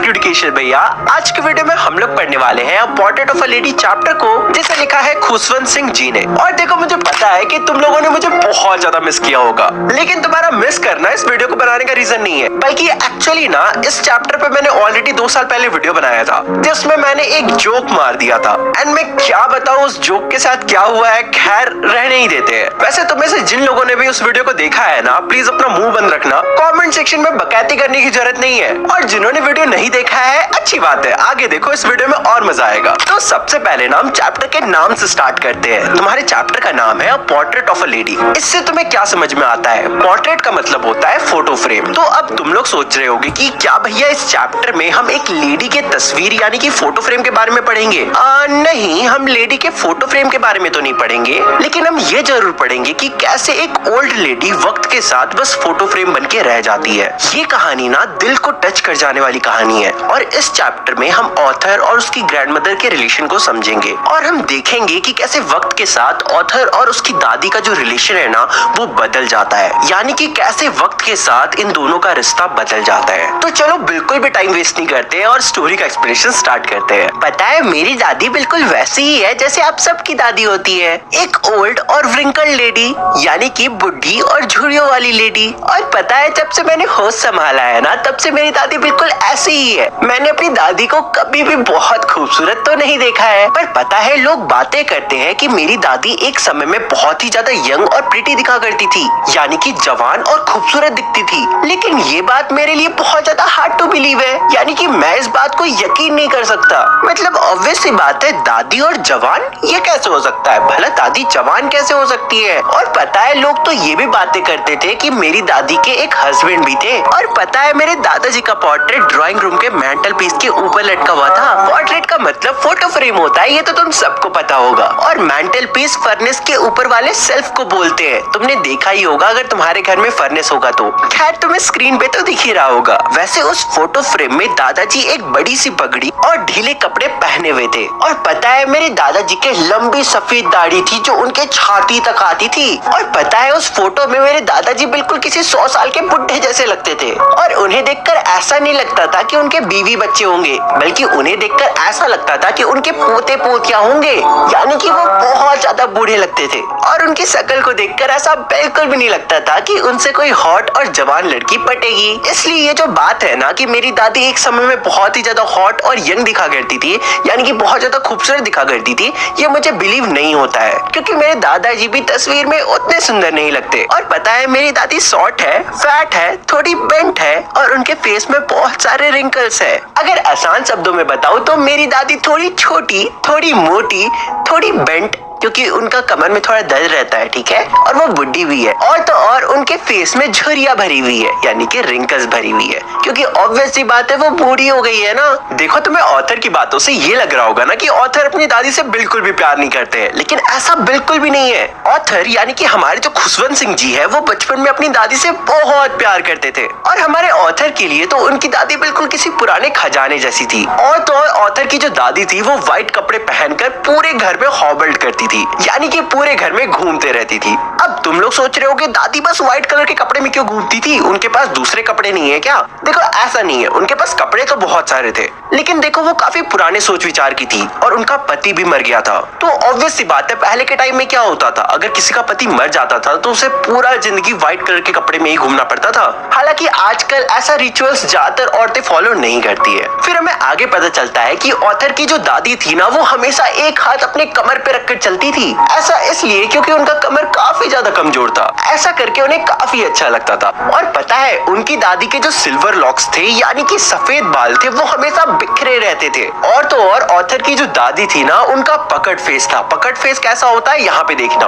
Education भैया। आज के वीडियो में हम लोग पढ़ने वाले हैं portrait of a lady chapter को, जिसे लिखा है खुशवंत सिंह जी ने। और देखो, मुझे पता है कि तुम लोगों ने मुझे बहुत ज्यादा मिस किया होगा, लेकिन तुम्हारा मिस करना इस वीडियो को बनाने का रीजन नहीं है, बल्कि एक्चुअली ना इस चैप्टर पे मैंने ऑलरेडी 2 साल पहले वीडियो बनाया था, जिसमें मैंने एक जोक मार दिया था। एंड मैं क्या बताऊं उस जोक के साथ क्या हुआ है, खैर रहने ही देते हैं। वैसे तुम में से जिन लोगों ने भी उस वीडियो को देखा है ना, प्लीज अपना मुंह बंद रखना, कमेंट सेक्शन में बकैती करने की जरूरत नहीं है। और जिन्होंने वीडियो नहीं देखा है, अच्छी बात है, आगे देखो, इस वीडियो में और मजा आएगा। तो सबसे पहले ना हम चैप्टर के नाम से स्टार्ट करते हैं। तुम्हारे चैप्टर का नाम है पोर्ट्रेट ऑफ अ लेडी। इससे तुम्हें क्या समझ में आता है? पोर्ट्रेट का मतलब होता है फोटो फ्रेम। तो अब तुम लोग सोच रहे होगे कि क्या भैया इस चैप्टर में हम एक लेडी के तस्वीर यानी कि फोटो फ्रेम के बारे में पढ़ेंगे? नहीं, हम लेडी के फोटो फ्रेम के बारे में तो नहीं पढ़ेंगे, लेकिन हम ये जरूर पढ़ेंगे कि कैसे एक ओल्ड लेडी वक्त के साथ बस फोटो फ्रेम बन के रह जाती है। ये कहानी ना दिल को टच कर जाने वाली कहानी है, और इस चैप्टर में हम ऑथर और उसकी ग्रैंडमदर के रिलेशन को समझेंगे, और हम देखेंगे कि कैसे वक्त के साथ ऑथर और उसकी दादी का जो रिलेशन है ना, वो बदल जाता है, यानी कि कैसे वक्त के साथ इन दोनों का रिश्ता बदल जाता है। तो चलो बिल्कुल भी टाइम वेस्ट नहीं करते और स्टोरी का एक्सप्लेनेशन स्टार्ट करते हैं। पता है, मेरी दादी बिल्कुल वैसी ही है जैसे आप सबकी दादी होती है, एक ओल्ड और व्रिंकल्ड लेडी, यानी कि बुढ़ी और झुर्रियों वाली लेडी। और पता है, जब से मैंने होश संभाला है ना, तब से मेरी दादी बिल्कुल ऐसी ही है। मैंने अपनी दादी को कभी भी बहुत खूबसूरत तो नहीं देखा है, पर पता है लोग बातें करते हैं कि मेरी दादी एक समय में बहुत ही ज्यादा यंग और प्रिटी दिखा करती थी, यानी कि जवान और खूबसूरत दिखती थी। लेकिन ये बात मेरे लिए बहुत ज्यादा हार्ड टू बिलीव है, यानी कि मैं इस बात को यकीन नहीं कर सकता। मतलब ऑब्वियस सी बात है, दादी और जवान ये कैसे हो सकता है? भला दादी जवान कैसे हो सकती है? और पता है, लोग तो ये भी बातें करते थे कि मेरी दादी के एक हस्बैंड भी थे। और पता है, मेरे दादाजी का पोर्ट्रेट ड्राइंग रूम के मैंटल पीस के ऊपर लटका हुआ था। पोर्ट्रेट का मतलब फोटो फ्रेम होता है, ये तो तुम सबको पता होगा। और मैंटल पीस फर्नेस के ऊपर वाले सेल्फ को बोलते हैं। तुमने देखा ही होगा अगर तुम्हारे घर में फर्नेस होगा तो। खैर, तुम्हें स्क्रीन पे तो दिख ही रहा होगा। वैसे उस फोटो फ्रेम में दादाजी एक बड़ी सी पगड़ी और ढीले कपड़े पहने हुए थे। और पता है, मेरे दादाजी के लंबी सफेद दाढ़ी थी जो उनके छाती तक आती थी। और पता है, उस फोटो में मेरे दादाजी बिल्कुल किसी 100 साल के बुढ़े जैसे लगते थे। और उन्हें देखकर ऐसा नहीं लगता था कि उनके बीवी बच्चे होंगे, बल्कि उन्हें देखकर ऐसा लगता था कि उनके पोते पोतियां होंगे, यानी कि वो बहुत ज्यादा बूढ़े लगते थे। और उनकी शक्ल को देखकर ऐसा बिल्कुल भी नहीं लगता था कि उनसे कोई हॉट और जवान लड़की पटेगी। इसलिए ये जो बात है ना कि मेरी दादी एक समय में बहुत ही ज्यादा हॉट और यंग दिखा करती थी, यानी कि बहुत ज्यादा खूबसूरत दिखा करती थी, ये मुझे बिलीव नहीं होता है, क्योंकि मेरे दादाजी भी तस्वीर में उतने सुंदर नहीं लगते। और पता है, मेरी दादी शॉर्ट है, फैट है, थोड़ी बेंट है, और उनके फेस में बहुत सारे रिंकल्स है। अगर आसान शब्दों में बताऊं तो मेरी दादी थोड़ी छोटी, थोड़ी मोटी, थोड़ी बेंट, क्योंकि उनका कमर में थोड़ा दर्द रहता है, ठीक है, और वो बुढ़ी भी है। और तो और उनके फेस में झुर्रियां भरी हुई है, यानी कि रिंकल्स भरी हुई है, क्योंकि ऑब्वियस सी बात है वो बूढ़ी हो गई है ना। देखो, तुम्हें ऑथर की बातों से ये लग रहा होगा ना कि ऑथर अपनी दादी से बिल्कुल भी प्यार नहीं करते हैं, लेकिन ऐसा बिल्कुल भी नहीं है। ऑथर यानी कि हमारे जो खुशवंत सिंह जी है, वो बचपन में अपनी दादी से बहुत प्यार करते थे, और हमारे ऑथर के लिए तो उनकी दादी बिल्कुल किसी पुराने खजाने जैसी थी। और तो और ऑथर की जो दादी थी, वो व्हाइट कपड़े पहनकर पूरे घर में हॉबल्ड करती थी, यानी कि पूरे घर में घूमते रहती थी। अब तुम लोग सोच रहे हो कि दादी बस व्हाइट कलर के कपड़े में क्यों घूमती थी? उनके पास दूसरे कपड़े नहीं है क्या? देखो, ऐसा नहीं है, उनके पास कपड़े तो बहुत सारे थे, लेकिन देखो वो काफी पुराने सोच विचार की थी, और उनका पति भी मर गया था। तो ऑब्वियस सी बात है, पहले के टाइम में क्या होता था, अगर किसी का पति मर जाता था तो उसे पूरा जिंदगी व्हाइट कलर के कपड़े में ही घूमना पड़ता था। हालांकि आजकल ऐसा रिचुअल्स ज्यादातर औरतें फॉलो नहीं करती है। फिर हमें आगे पता चलता है कि ऑथर की जो दादी थी ना, वो हमेशा एक हाथ अपने कमर पे रखकर चलती थी। ऐसा इसलिए क्योंकि उनका कमर काफी ज्यादा कमजोर था, ऐसा करके उन्हें काफी अच्छा लगता था। और पता है, उनकी दादी के जो सिल्वर लॉक्स थे, यानी कि सफेद बाल थे, वो हमेशा बिखरे रहते थे। और तो और ऑथर की जो दादी थी ना, उनका पकड़ फेस था। पकड़ फेस कैसा होता है, यहाँ पे देखना,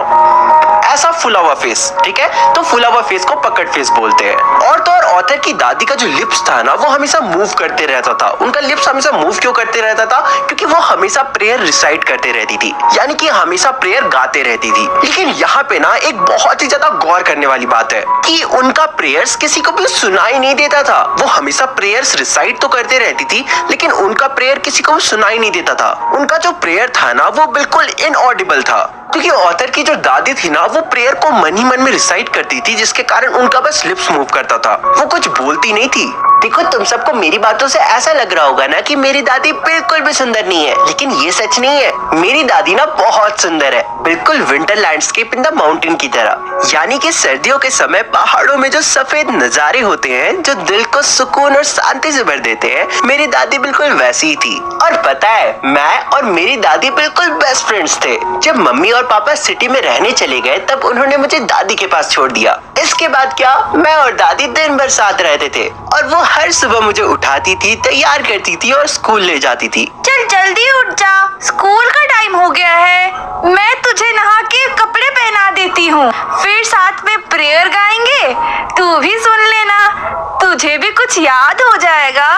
ऐसा फुला हुआ फेस, ठीक है, तो फुला हुआ फेस को पकड़ फेस बोलते हैं। और तो और ऑथर की दादी का जो लिप्स था ना, वो हमेशा मूव करते रहता था। उनका लिप्स हमेशा मूव क्यों करते रहता था? क्योंकि वो हमेशा प्रेयर रिसाइट करते रहती थी, यानी कि हमेशा प्रेयर गाते रहती थी। लेकिन यहाँ पे ना एक बहुत ही ज्यादा गौर करने वाली बात है कि उनका प्रेयर्स किसी को भी सुनाई नहीं देता था। वो हमेशा प्रेयर्स रिसाइट तो करते रहती थी, लेकिन उनका प्रेयर किसी को सुनाई नहीं देता था। उनका जो प्रेयर था ना, वो बिल्कुल इनऑडिबल था। क्योंकि ऑथर की जो दादी थी ना वो प्रेयर को मन ही मन में रिसाइट करती थी, जिसके कारण उनका बस लिप्स मूव करता था, वो कुछ बोलती नहीं थी। देखो तुम सबको मेरी बातों से ऐसा लग रहा होगा ना कि मेरी दादी बिल्कुल भी सुंदर नहीं है, लेकिन ये सच नहीं है। मेरी दादी ना बहुत सुंदर है, बिल्कुल winter landscape in the mountain की तरह। यानी कि सर्दियों के समय पहाड़ों में जो सफेद नजारे होते हैं जो दिल को सुकून और शांति से भर देते हैं, मेरी दादी बिल्कुल वैसी ही थी। और पता है, मैं और मेरी दादी बिल्कुल बेस्ट फ्रेंड्स थे। जब मम्मी और पापा सिटी में रहने चले गए तब उन्होंने मुझे दादी के पास छोड़ दिया। इसके बाद क्या, मैं और दादी दिन भर साथ रहते थे और वो हर सुबह मुझे उठाती थी, तैयार करती थी और स्कूल ले जाती थी। चल जल्दी उठ जा, स्कूल का टाइम हो गया है। मैं तुझे नहा के कपड़े पहना देती हूँ, फिर साथ में प्रेयर गाएंगे, तू भी सुन लेना, तुझे भी कुछ याद हो जाएगा।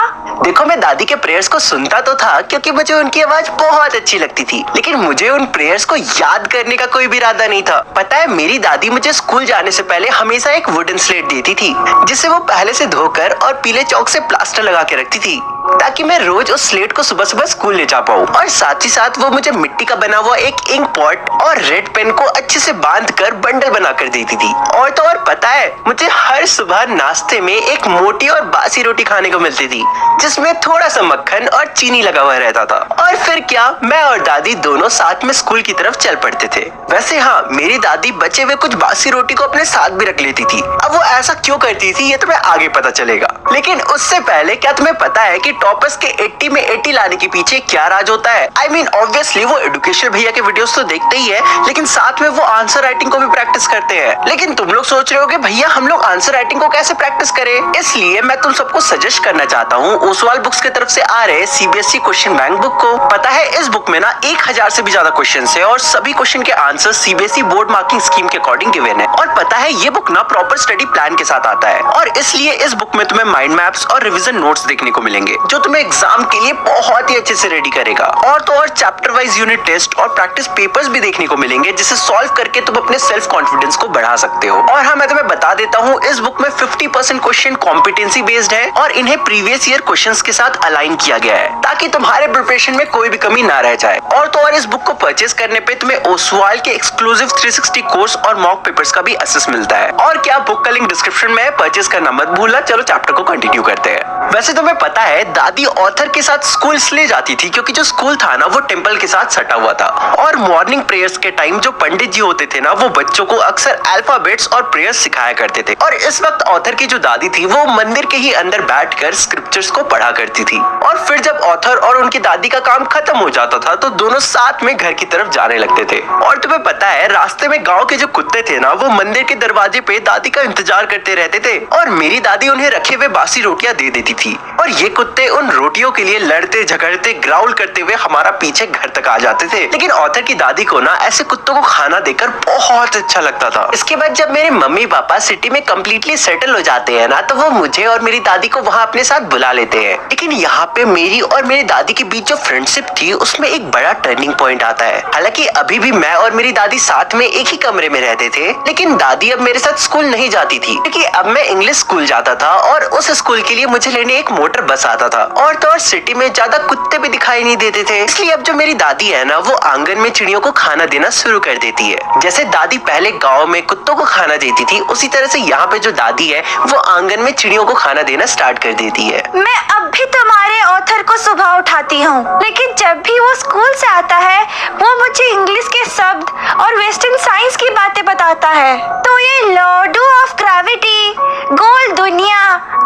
देखो मैं दादी के प्रेयर्स को सुनता तो था क्योंकि मुझे उनकी आवाज बहुत अच्छी लगती थी, लेकिन मुझे उन प्रेयर्स को याद करने का कोई भी इरादा नहीं था। पता है, मेरी दादी मुझे स्कूल जाने से पहले हमेशा एक वुडन स्लेट देती थी, जिसे वो पहले से धोकर और पीले चौक से प्लास्टर लगा के रखती थी, ताकि मैं रोज उस स्लेट को सुबह सुबह स्कूल ले जा पाऊँ। और साथ ही साथ वो मुझे मिट्टी का बना हुआ एक इंक पॉट और रेड पेन को अच्छे से बांध कर बंडल बना कर देती थी। और तो और पता है, मुझे हर सुबह नाश्ते में एक मोटी और बासी रोटी खाने को मिलती थी, जिसमें थोड़ा सा मक्खन और चीनी लगा हुआ रहता था। और फिर क्या, मैं और दादी दोनों साथ में स्कूल की तरफ चल पड़ते थे। वैसे हाँ, मेरी दादी बचे हुए कुछ बासी रोटी को अपने साथ भी रख लेती थी। अब वो ऐसा क्यों करती थी ये तुम्हें आगे पता चलेगा, लेकिन उससे पहले क्या तुम्हें पता है कि टॉपर्स के 80 में 80 लाने के पीछे क्या राज होता है? I mean, ऑब्वियसली वो एडुकेशन भैया के वीडियोस तो देखते ही है, लेकिन साथ में वो आंसर राइटिंग को भी प्रैक्टिस करते हैं। लेकिन तुम लोग सोच रहे हो कि भैया हम लोग आंसर राइटिंग को कैसे प्रैक्टिस करें? इसलिए मैं तुम सबको सजेस्ट करना चाहता हूँ ओसवाल बुक्स की तरफ से आ रहे सीबीएसई क्वेश्चन बैंक बुक को। पता है, इस बुक में ना 1000 से भी ज्यादा क्वेश्चन है और सभी क्वेश्चन के answer CBSE board marking scheme के अकॉर्डिंग गिवन है। और पता है, ये बुक ना प्रॉपर स्टडी प्लान के साथ आता है और इसलिए इस बुक में तुम्हें माइंड मैप्स और रिविजन नोट्स देखने को मिलेंगे, जो तुम्हें एग्जाम के लिए बहुत ही अच्छे से रेडी करेगा। और तो और चैप्टर वाइज यूनिट टेस्ट और प्रैक्टिस पेपर्स भी देखने को मिलेंगे, जिसे सॉल्व करके तुम अपने सेल्फ कॉन्फिडेंस को बढ़ा सकते हो। और हाँ, मैं तुम्हें बता देता हूँ, इस बुक में 50% क्वेश्चन कॉम्पिटेंसी बेस्ड है और इन्हें प्रीवियस ईयर क्वेश्चंस के साथ अलाइन किया गया है, ताकि तुम्हारे प्रिपरेशन में कोई भी कमी ना रह जाए। और तो और इस बुक को परचेज करने पे तुम्हें ओसवाल के एक्सक्लूसिव 360 कोर्स और मॉक पेपर्स का भी एक्सेस मिलता है। और क्या, बुक का लिंक डिस्क्रिप्शन में है, परचेज करना मत भूलना। चलो चैप्टर को कंटिन्यू करते हैं। वैसे तुम्हें पता है, दादी ऑथर के साथ स्कूल इसलिए जाती थी क्योंकि जो स्कूल था ना वो टेंपल के साथ सटा हुआ था, और मॉर्निंग प्रेयर्स के टाइम जो पंडित जी होते थे ना वो बच्चों को अक्सर अल्फाबेट्स और प्रेयर्स सिखाया करते थे। और इस वक्त ऑथर की जो दादी थी वो मंदिर के ही अंदर बैठकर स्क्रिप्चर्स को पढ़ा करती थी। और फिर जब ऑथर और उनकी दादी का काम खत्म हो जाता था तो दोनों साथ में घर की तरफ जाने लगते थे। और तुम्हें पता है, रास्ते में गाँव के जो कुत्ते थे ना वो मंदिर के दरवाजे पे दादी का इंतजार करते रहते थे और मेरी दादी उन्हें रखे हुए बासी रोटियां दे देती थी। और ये कुत्ते उन रोटियों के लिए लड़ते झगड़ते ग्राउल करते हुए हमारा पीछे घर तक आ जाते थे। लेकिन ऑथर की दादी को ना ऐसे कुत्तों को खाना देकर बहुत अच्छा लगता था। इसके बाद जब मेरे मम्मी पापा सिटी में कम्प्लीटली सेटल हो जाते हैं ना, तो वो मुझे और मेरी दादी को वहाँ अपने साथ बुला लेते हैं। लेकिन यहाँ पे मेरी और मेरी दादी के बीच जो फ्रेंडशिप थी उसमें एक बड़ा टर्निंग पॉइंट आता है। हालांकि अभी भी मैं और मेरी दादी साथ में एक ही कमरे में रहते थे, लेकिन दादी अब मेरे साथ स्कूल नहीं जाती थी क्योंकि अब मैं इंग्लिश स्कूल जाता था और उस स्कूल के लिए मुझे लेने एक मोटर बस आता था। और तो और सिटी में ज्यादा कुत्ते भी दिखाई नहीं देते थे, इसलिए अब जो मेरी दादी है ना वो आंगन में चिड़ियों को खाना देना शुरू कर देती है। जैसे दादी पहले गाँव में कुत्तों को खाना देती थी, उसी तरह से यहाँ पे जो दादी है वो आंगन में चिड़ियों को खाना देना स्टार्ट कर देती है। मैं अब भी तुम्हारे ऑथर को सुबह उठाती हूँ, लेकिन जब भी वो स्कूल से आता है वो मुझे इंग्लिश के शब्द और वेस्टर्न साइंस की बातें बताता है। तो ये लॉ ऑफ ग्रेविटी, गोल दुनिया,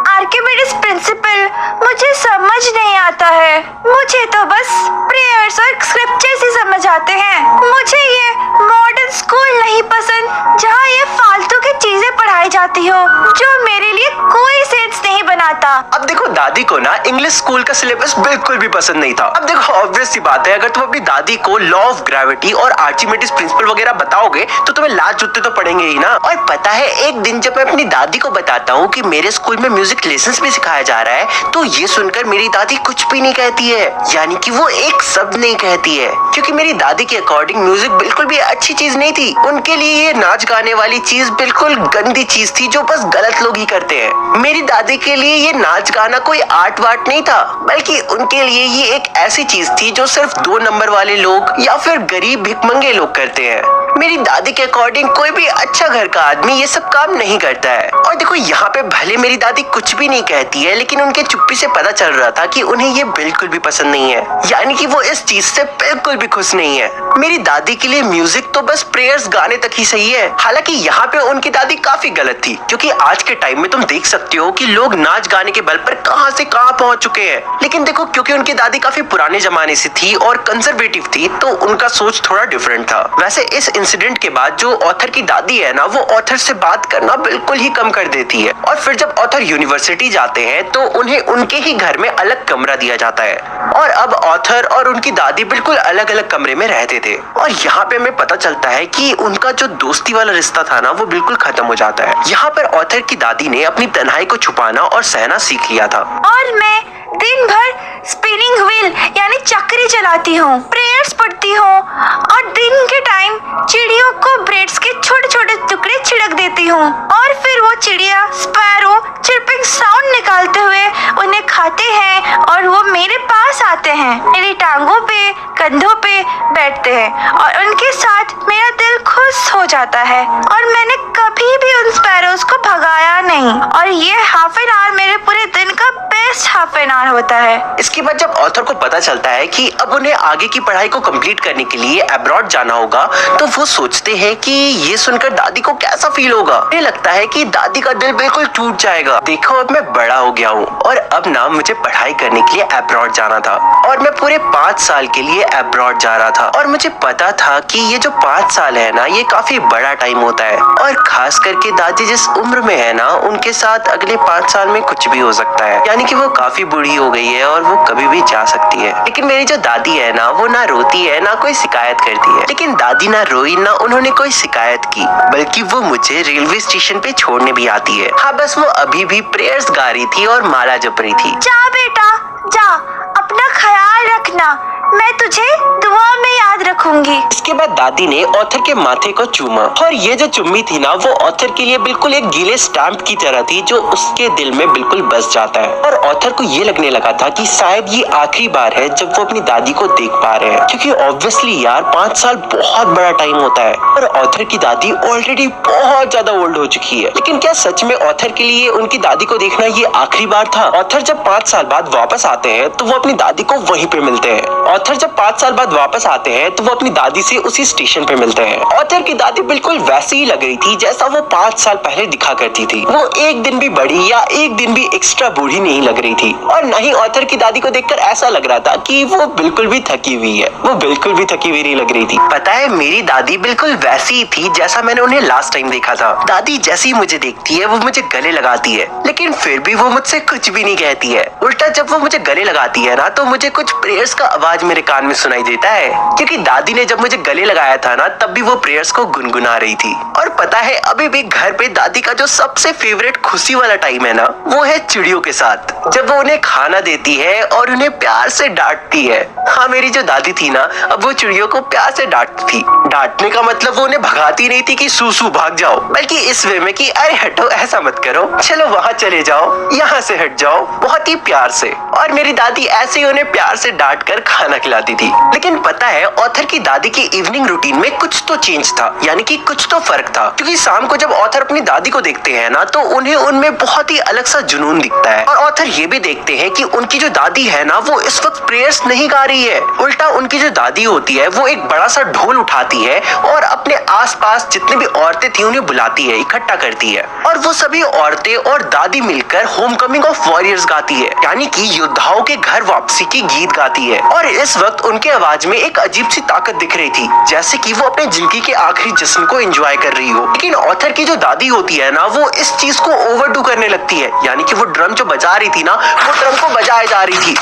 आर्किमिडीज प्रिंसिपल मुझे समझ नहीं आता है। मुझे तो बस प्रेयर्स और स्क्रिप्चर्स ही समझ आते हैं। मुझे ये मॉडर्न स्कूल नहीं पसंद जहाँ ये फालतू की चीजें पढ़ाई जाती हो जो मेरे लिए कोई सेंस नहीं बनाता। अब देखो, दादी को ना इंग्लिश स्कूल का सिलेबस बिल्कुल भी पसंद नहीं था। अब देखो, ऑब्वियस सी बात है, अगर तुम अपनी दादी को लॉ ऑफ ग्रेविटी और आर्किमिडीज प्रिंसिपल वगैरह बताओगे तो तुम्हें लात जूते तो पड़ेंगे ही ना। और पता है, एक दिन जब मैं अपनी दादी को बताता हूँ कि मेरे स्कूल में म्यूजिक लेसन्स भी सिखाया जा रहा है, तो ये सुनकर मेरी दादी कुछ भी नहीं कहती है, यानी कि वो एक शब्द नहीं कहती है, क्योंकि मेरी दादी के अकॉर्डिंग म्यूजिक बिल्कुल भी अच्छी चीज नहीं थी। उनके लिए ये नाच गाने वाली चीज बिल्कुल गंदी चीज थी जो बस गलत लोग ही करते हैं। मेरी दादी के लिए ये नाच गाना कोई आर्ट वार्ट नहीं था, बल्कि उनके लिए ये एक ऐसी चीज थी जो सिर्फ 2 नंबर वाले लोग या फिर गरीब भिखमंगे लोग करते हैं। मेरी दादी के अकॉर्डिंग कोई भी अच्छा घर का आदमी ये सब काम नहीं करता है। और देखो यहाँ पे भले मेरी दादी कुछ भी नहीं कहती है, लेकिन उनके चुप्पी से पता चल रहा था कि उन्हें ये बिल्कुल भी पसंद नहीं है, यानी कि वो इस चीज से बिल्कुल भी खुश नहीं है। मेरी दादी के लिए म्यूजिक तो बस प्रेयर्स गाने तक ही सही है। हालांकि यहाँ पे उनकी दादी काफी गलत थी, क्योंकि आज के टाइम में तुम देख सकते हो कि लोग नाच गाने के बल पर कहां से कहां पहुंच चुके हैं। लेकिन देखो, क्योंकि उनकी दादी काफी पुराने जमाने से थी और कंजर्वेटिव थी, तो उनका सोच थोड़ा डिफरेंट था। वैसे इस इंसिडेंट के बाद जो ऑथर की दादी है ना, वो ऑथर से बात करना बिल्कुल ही कम कर देती है। और फिर जब ऑथर यूनिवर्सिटी जाते हैं तो उन्हें उनके ही घर में अलग कमरा दिया जाता है, और अब ऑथर और उनकी दादी बिल्कुल अलग अलग कमरे में रहते थे। और यहाँ पे हमें पता चलता है कि उनका जो दोस्ती वाला रिश्ता था ना, वो बिल्कुल खत्म हो जाता है। यहाँ पर ऑथर की दादी ने अपनी तन्हाई को छुपाना और सहना सीख लिया था। और मैं दिन भर स्पिनिंग व्हील यानी चक्री चलाती हूँ, प्रेयर्स पढ़ती हूँ और दिन के टाइम चिड़ियों को ब्रेड्स के छोटे छोटे टुकड़े छिड़क देती हूँ, और फिर वो चिड़िया स्पैरो चिरपिंग साउंड निकालते हुए उन्हें खाते हैं और वो मेरे पास आते हैं, मेरी टांगों पे कंधों पे बैठते हैं और उनके साथ मेरा दिल खुश हो जाता है। और मैंने कभी भी उन स्पैरोज को भगाया नहीं, और ये हाफ एन आवर मेरे पूरे दिन का बेस्ट हाफ एन आवर होता है। इसके बाद जब ऑथर को पता चलता है कि अब उन्हें आगे की पढ़ाई को कंप्लीट करने के लिए अब्रॉड जाना होगा, तो वो सोचते हैं कि ये सुनकर दादी को कैसा फील होगा। मुझे लगता है कि दादी का दिल बिल्कुल टूट जाएगा। देखो, अब मैं बड़ा हो गया हूँ और अब ना मुझे पढ़ाई करने के लिए अब्रॉड जाना था, और मैं पूरे 5 साल के लिए अब्रॉड जा रहा था। और मुझे पता था कि ये जो 5 साल है ना, ये काफी बड़ा टाइम होता है, और खास करके दादी जिस उम्र में है ना, उनके साथ अगले 5 साल में कुछ भी हो सकता है। यानी कि वो काफी बूढ़ी हो गई है और वो कभी भी जा सकती है। लेकिन मेरी जो दादी है ना, वो ना रोती है ना कोई शिकायत करती है। लेकिन दादी ना रोई ना उन्होंने कोई शिकायत की, बल्कि वो मुझे रेलवे स्टेशन पे छोड़ने भी आती है। हाँ, बस वो अभी भी प्रेयर्स गा रही थी और माला जप रही थी। जा बेटा जा, अपना ख्याल रखना, मैं तुझे दुआ में याद रखूंगी। इसके बाद दादी ने ऑथर के माथे को चूमा, और ये जो चुम्मी थी ना, वो ऑथर के लिए बिल्कुल एक गीले स्टैम्प की तरह थी, जो उसके दिल में बिल्कुल बस जाता है। और ऑथर को ये लगने लगा था कि शायद ये आखिरी बार है जब वो अपनी दादी को देख पा रहे हैं, क्योंकि ऑब्वियसली यार 5 साल बहुत बड़ा टाइम होता है, और ऑथर की दादी ऑलरेडी बहुत ज्यादा ओल्ड हो चुकी है। लेकिन क्या सच में ऑथर के लिए उनकी दादी को देखना ये आखिरी बार था? ऑथर जब 5 साल बाद वापस आते हैं तो वो अपनी दादी को वहीं पे मिलते हैं। ऑथर जब 5 साल बाद वापस आते हैं तो वो अपनी दादी से उसी स्टेशन पे मिलते हैं। ऑथर की दादी बिल्कुल वैसी ही लग रही थी जैसा वो 5 साल पहले दिखा करती थी। वो एक दिन भी बड़ी या एक दिन भी एक्स्ट्रा बूढ़ी नहीं लग रही थी, और न ही ऑथर की दादी को देखकर ऐसा लग रहा था कि वो बिल्कुल भी थकी हुई है। वो बिल्कुल भी थकी हुई नहीं लग रही थी। पता है, मेरी दादी बिल्कुल वैसी ही थी जैसा मैंने उन्हें लास्ट टाइम देखा था। दादी जैसी मुझे देखती है वो मुझे गले लगाती है, लेकिन फिर भी वो मुझसे कुछ भी नहीं कहती है। उल्टा जब वो मुझे गले लगाती है ना, तो मुझे कुछ प्रेयर्स का आवाज मेरे कान में सुनाई देता है, क्योंकि दादी ने जब मुझे गले लगाया था ना, तब भी वो प्रेयर्स को गुनगुना रही थी। और पता है, अभी भी घर पे दादी का जो सबसे फेवरेट खुशी वाला टाइम है ना, वो है चिड़ियों के साथ, जब वो उन्हें खाना देती है और उन्हें प्यार से डांटती है। हाँ, मेरी जो दादी थी ना, अब वो चिड़ियों को प्यार से डांटती थी। डांटने का मतलब वो उन्हें भगाती नहीं थी कि सूसू भाग जाओ, बल्कि इस वे में कि अरे हटो, ऐसा मत करो, चलो वहाँ चले जाओ, यहाँ से हट जाओ, बहुत ही प्यार से। और मेरी दादी ऐसे ही उन्हें प्यार से डांट कर खाना खिलाती थी। लेकिन पता है, ऑथर की दादी की इवनिंग रूटीन में कुछ तो चेंज था, यानी कि कुछ तो फर्क था, क्योंकि शाम को जब ऑथर अपनी दादी को देखते हैं ना, तो उन्हें उनमें बहुत ही अलग सा जुनून दिखता है। और ऑथर ये भी देखते हैं कि उनकी जो दादी है ना, वो इस वक्त प्रेयर्स नहीं गा रही है। उल्टा उनकी जो दादी होती है, वो एक बड़ा सा ढोल उठाती है और अपने आसपास जितनी भी औरतें थी उन्हें बुलाती है, इकट्ठा करती है, और वो सभी औरतें और दादी मिलकर होमकमिंग ऑफ वॉरियर्स गाती है, यानी कि योद्धाओं के घर वापसी की गीत गाती है। और इस वक्त उनके आवाज में एक अजीब सी ताकत दिख रही थी, जैसे कि वो अपने जिंदगी के आखिरी जश्न को एंजॉय कर रही हो। लेकिन ऑथर की जो दादी होती है ना, वो इस चीज को ओवरडू करने लगती है, यानी कि वो ड्रम जो बजा रही थी ना, वो ड्रम को बजाए जा रही थी।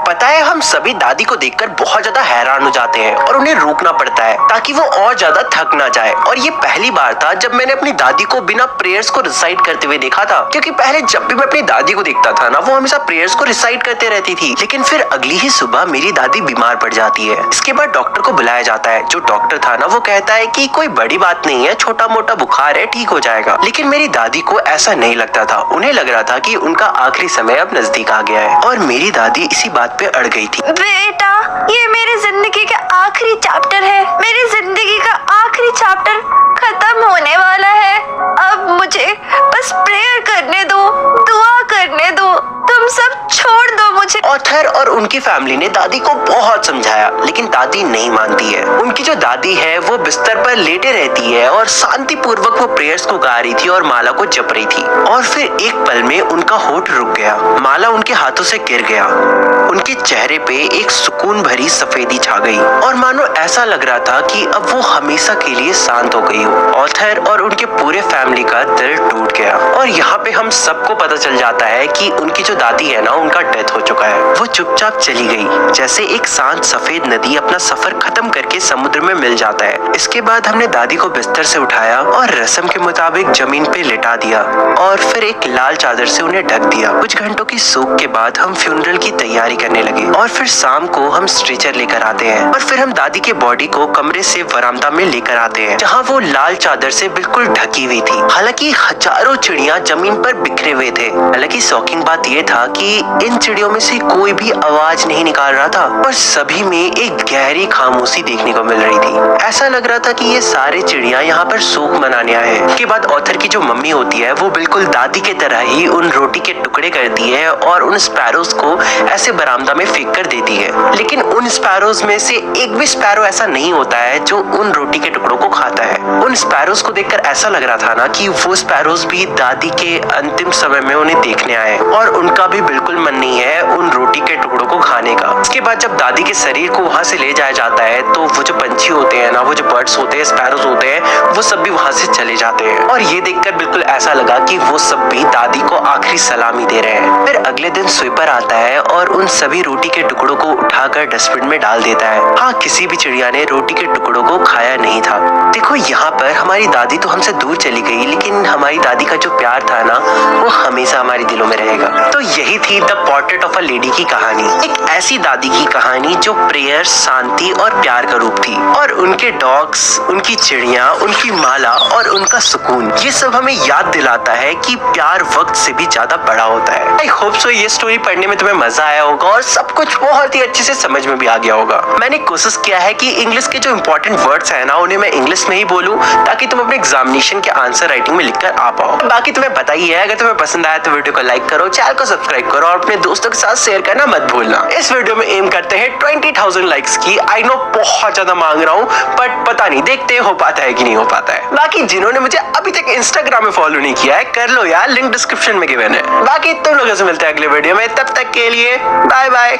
पता है, हम सभी दादी को देखकर बहुत ज्यादा हैरान हो जाते हैं और उन्हें रोकना पड़ता है ताकि वो और ज्यादा थक ना जाए। और ये पहली बार था जब मैंने अपनी दादी को बिना प्रेयर्स को रिसाइट करते हुए देखा था, क्योंकि पहले जब भी मैं अपनी दादी को देखता था ना, वो हमेशा प्रेयर्स को रिसाइट करते रहती थी। लेकिन फिर अगली ही सुबह मेरी दादी बीमार पड़ जाती है। इसके बाद डॉक्टर को बुलाया जाता है। जो डॉक्टर था ना, वो कहता है कि कोई बड़ी बात नहीं है, छोटा मोटा बुखार है, ठीक हो जाएगा। लेकिन मेरी दादी को ऐसा नहीं लगता था। उन्हें लग रहा था कि उनका आखिरी समय अब नजदीक आ गया है और मेरी दादी इसी बात पे अड़ गई थी। बेटा, ये मेरी जिंदगी का आखिरी चैप्टर है। मेरी जिंदगी का आखिरी चैप्टर खत्म होने वाला है। अब मुझे बस प्रेयर करने दो, दुआ करने दो, तुम सब छोड़ दो मुझे। ऑथर और उनकी फैमिली ने दादी को बहुत समझाया, लेकिन दादी नहीं मानती है। उनकी जो दादी है वो बिस्तर पर लेटे रहती है और शांति पूर्वक वो प्रेयर्स को गा रही थी और माला को जप रही थी। और फिर एक पल में उनका होठ रुक गया, माला उनके हाथों से गिर गया। उनके चेहरे पे एक सुकून भरी सफेदी छा गई और मानो ऐसा लग रहा था कि अब वो हमेशा के लिए शांत हो गई हो। ऑथर और उनके पूरे फैमिली का दिल टूट गया और यहाँ पे हम सबको पता चल जाता है कि उनकी जो दादी है ना, उनका डेथ हो चुका है। वो चुपचाप चली गई, जैसे एक शांत सफेद नदी अपना सफर खत्म करके समुद्र में मिल जाता है। इसके बाद हमने दादी को बिस्तर से उठाया और रस्म के मुताबिक जमीन पे लिटा दिया और फिर एक लाल चादर से उन्हें ढक दिया। कुछ घंटों की सोख के बाद हम फ्यूनरल की तैयारी करने लगे और फिर शाम को हम स्ट्रेचर लेकर आते हैं और फिर हम दादी के बॉडी को कमरे से वरामदा में लेकर आते हैं, जहाँ वो लाल चादर से बिल्कुल ढकी हुई थी। हालांकि हजारों चिड़िया जमीन पर बिखरे हुए थे। हालांकि शॉकिंग बात यह था कि इन चिड़ियों में से कोई भी आवाज नहीं निकाल रहा था और सभी में एक गहरी खामोशी देखने को मिल रही थी। ऐसा लग रहा था कि ये सारे चिड़िया यहाँ पर शोक मनाने आए हैं। उसके बाद ऑथर की जो मम्मी होती है वो बिल्कुल दादी के तरह ही उन रोटी के टुकड़े करती है और उन स्पैरोज को ऐसे बरामदा में फेंक कर देती है। लेकिन उन स्पैरोज में से एक भी स्पैरो ऐसा नहीं होता है जो उन रोटी के टुकड़ों को खाता है। उन स्पैरोज को देखकर ऐसा लग रहा था ना कि वो स्पैरोज भी दादी के अंतिम समय में उन्हें देखने आए और उनका भी बिल्कुल मन नहीं है उन रोटी के टुकड़ों को खाने का। उसके बाद जब दादी के शरीर को वहां से ले जाया जाता है तो वो जो पंछी होते हैं ना, वो जो बर्ड्स होते हैं, स्पैरोज होते हैं, वो सब भी वहां से चले जाते हैं। और ये देखकर बिल्कुल ऐसा लगा कि वो सब भी दादी को आखिरी सलामी दे रहे हैं। फिर अगले दिन स्वीपर आता है और उन सभी रोटी के टुकड़ों को उठाकर डस्टबिन में डाल देता है। हाँ, किसी भी चिड़िया ने रोटी के टुकड़ों को खाया नहीं था। देखो, यहाँ पर हमारी दादी तो हमसे दूर चली गई, लेकिन हमारी दादी का जो प्यार था ना, वो हमेशा हमारे दिलों में रहेगा। तो यही थी the portrait of a lady की कहानी। एक ऐसी दादी की कहानी जो प्रेयर, शांति और प्यार का रूप थी। और उनके डॉग्स, उनकी चिड़िया, उनकी माला और उनका सुकून, ये सब हमें याद दिलाता है कि प्यार वक्त से भी ज्यादा बड़ा होता है। आई होप सो ये स्टोरी पढ़ने में तुम्हें मजा आया होगा और सब कुछ बहुत ही अच्छे से समझ में भी आ गया होगा। मैंने कोशिश किया है कि इंग्लिश के जो इंपॉर्टेंट वर्ड्स है ना, उन्हें मैं इंग्लिश में ही बोलूं ताकि तुम अपने एग्जामिनेशन के आंसर राइटिंग में लिखकर आ पाओ। बाकी तुम्हें पता ही है, अगर तुम्हें पसंद आया तो वीडियो को लाइक करो, चैनल को सब्सक्राइब करो और अपने दोस्तों के साथ शेयर करना मत भूलना। इस वीडियो में एम करते हैं 20,000 लाइक्स की। आई नो बहुत ज्यादा मांग रहा हूँ, बट पता नहीं, देखते हो पाता है कि नहीं हो पाता है। बाकी जिन्होंने मुझे अभी तक इंस्टाग्राम में फॉलो नहीं किया है, कर लो यार, लिंक डिस्क्रिप्शन में गिवन है। बाकी तुम लोगों से मिलते हैं अगले वीडियो में, तब तक के लिए बाय बाय।